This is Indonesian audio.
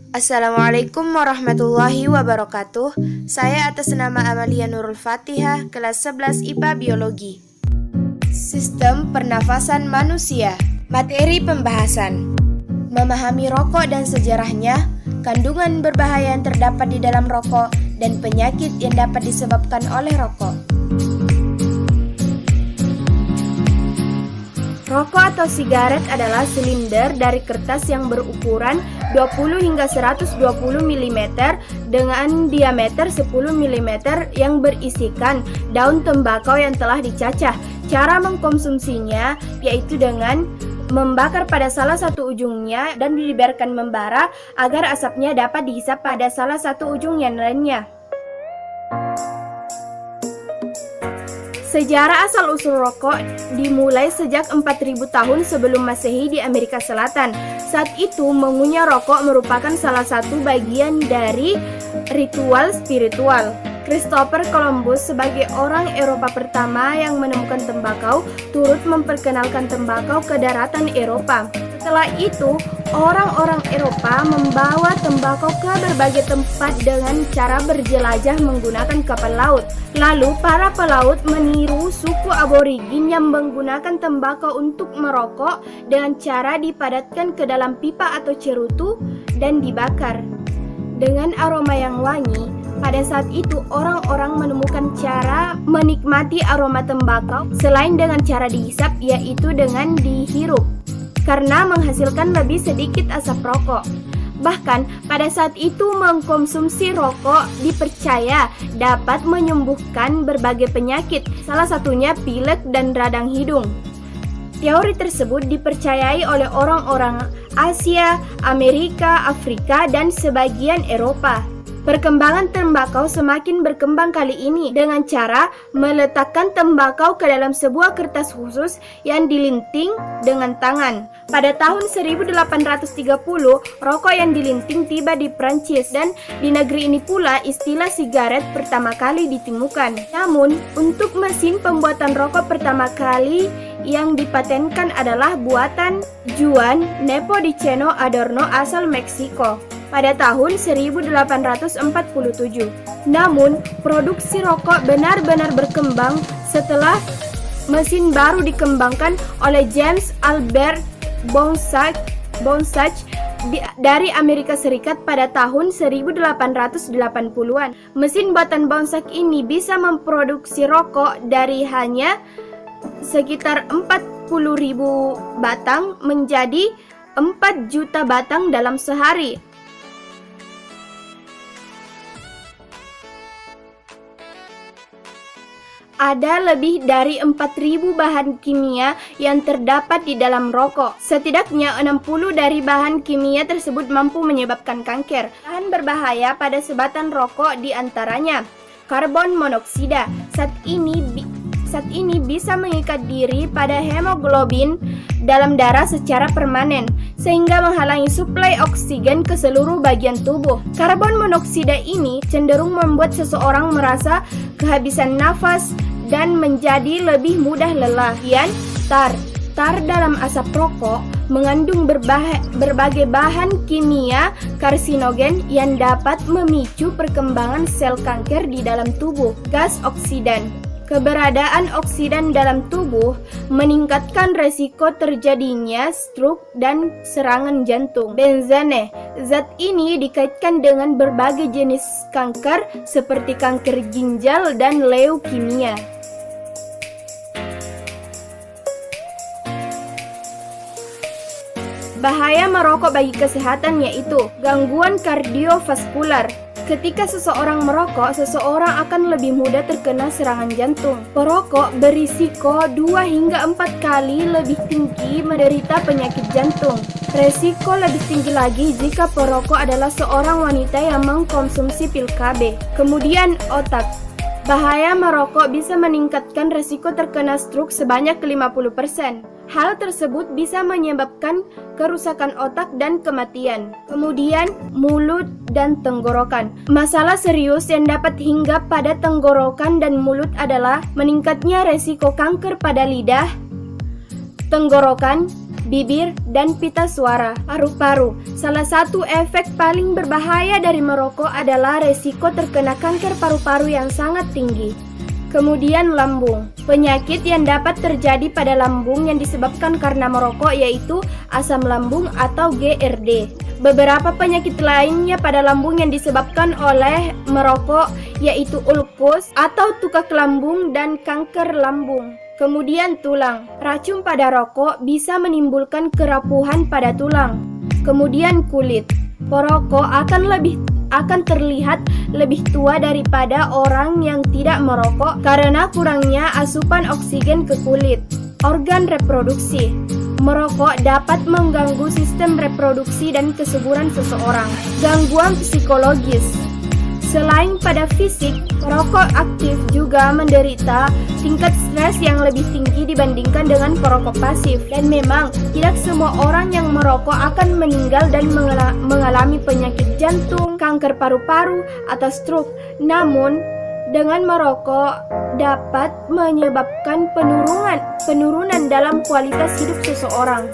Assalamualaikum warahmatullahi wabarakatuh. Saya atas nama Amalia Nurul Fatihah, kelas 11 IPA Biologi. Sistem pernafasan manusia. Materi pembahasan: memahami rokok dan sejarahnya, kandungan berbahaya yang terdapat di dalam rokok, dan penyakit yang dapat disebabkan oleh rokok. Rokok atau sigaret adalah silinder dari kertas yang berukuran 20 hingga 120 mm dengan diameter 10 mm yang berisikan daun tembakau yang telah dicacah. Cara mengkonsumsinya yaitu dengan membakar pada salah satu ujungnya dan dibiarkan membara agar asapnya dapat dihisap pada salah satu ujung yang lainnya. Sejarah asal-usul rokok dimulai sejak 4000 tahun sebelum Masehi di Amerika Selatan. Saat itu, mengunyah rokok merupakan salah satu bagian dari ritual spiritual. Christopher Columbus sebagai orang Eropa pertama yang menemukan tembakau turut memperkenalkan tembakau ke daratan Eropa. Setelah itu, orang-orang Eropa membawa tembakau ke berbagai tempat dengan cara berjelajah menggunakan kapal laut. Lalu, para pelaut meniru suku aborigin yang menggunakan tembakau untuk merokok dengan cara dipadatkan ke dalam pipa atau cerutu dan dibakar. Dengan aroma yang wangi, pada saat itu orang-orang menemukan cara menikmati aroma tembakau selain dengan cara dihisap, yaitu dengan dihirup, karena menghasilkan lebih sedikit asap rokok. Bahkan pada saat itu mengkonsumsi rokok dipercaya dapat menyembuhkan berbagai penyakit, salah satunya pilek dan radang hidung. Teori tersebut dipercayai oleh orang-orang Asia, Amerika, Afrika, dan sebagian Eropa. Perkembangan tembakau semakin berkembang kali ini dengan cara meletakkan tembakau ke dalam sebuah kertas khusus yang dilinting dengan tangan. Pada tahun 1830, rokok yang dilinting tiba di Prancis dan di negeri ini pula istilah sigaret pertama kali ditemukan. Namun, untuk mesin pembuatan rokok pertama kali yang dipatenkan adalah buatan Juan Nepomuceno Adorno asal Meksiko pada tahun 1847. Namun, produksi rokok benar-benar berkembang setelah mesin baru dikembangkan oleh James Albert Bonsach dari Amerika Serikat pada tahun 1880-an. Mesin buatan Bonsach ini bisa memproduksi rokok dari hanya sekitar 40.000 batang menjadi 4 juta batang dalam sehari. Ada lebih dari 4.000 bahan kimia yang terdapat di dalam rokok. Setidaknya 60 dari bahan kimia tersebut mampu menyebabkan kanker. Bahan berbahaya pada sebatan rokok diantaranya karbon monoksida. Saat ini bisa mengikat diri pada hemoglobin dalam darah secara permanen, sehingga menghalangi suplai oksigen ke seluruh bagian tubuh. Karbon monoksida ini cenderung membuat seseorang merasa kehabisan nafas dan menjadi lebih mudah lelah. Tar dalam asap rokok mengandung berbagai bahan kimia karsinogen yang dapat memicu perkembangan sel kanker di dalam tubuh. Gas oksidan. Keberadaan oksidan dalam tubuh meningkatkan resiko terjadinya stroke dan serangan jantung. Benzene. Zat ini dikaitkan dengan berbagai jenis kanker seperti kanker ginjal dan leukemia. Bahaya merokok bagi kesehatan yaitu gangguan kardiovaskular. Ketika seseorang merokok, seseorang akan lebih mudah terkena serangan jantung. Perokok berisiko 2 hingga 4 kali lebih tinggi menderita penyakit jantung. Resiko lebih tinggi lagi jika perokok adalah seorang wanita yang mengkonsumsi pil KB. Kemudian otak. Bahaya merokok bisa meningkatkan resiko terkena stroke sebanyak 50%. Hal tersebut bisa menyebabkan kerusakan otak dan kematian. Kemudian, mulut dan tenggorokan. Masalah serius yang dapat hinggap pada tenggorokan dan mulut adalah meningkatnya resiko kanker pada lidah, tenggorokan, bibir, dan pita suara. Paru-paru. Salah satu efek paling berbahaya dari merokok adalah resiko terkena kanker paru-paru yang sangat tinggi. Kemudian lambung. Penyakit yang dapat terjadi pada lambung yang disebabkan karena merokok yaitu asam lambung atau GERD. Beberapa penyakit lainnya pada lambung yang disebabkan oleh merokok yaitu ulkus atau tukak lambung dan kanker lambung. Kemudian tulang. Racun pada rokok bisa menimbulkan kerapuhan pada tulang. Kemudian kulit. Perokok akan terlihat lebih tua daripada orang yang tidak merokok karena kurangnya asupan oksigen ke kulit. Organ reproduksi. Merokok dapat mengganggu sistem reproduksi dan kesuburan seseorang. Gangguan psikologis. Selain pada fisik, perokok aktif juga menderita tingkat stres yang lebih tinggi dibandingkan dengan perokok pasif. Dan memang, tidak semua orang yang merokok akan meninggal dan mengalami penyakit jantung, kanker paru-paru, atau stroke. Namun, dengan merokok dapat menyebabkan penurunan dalam kualitas hidup seseorang.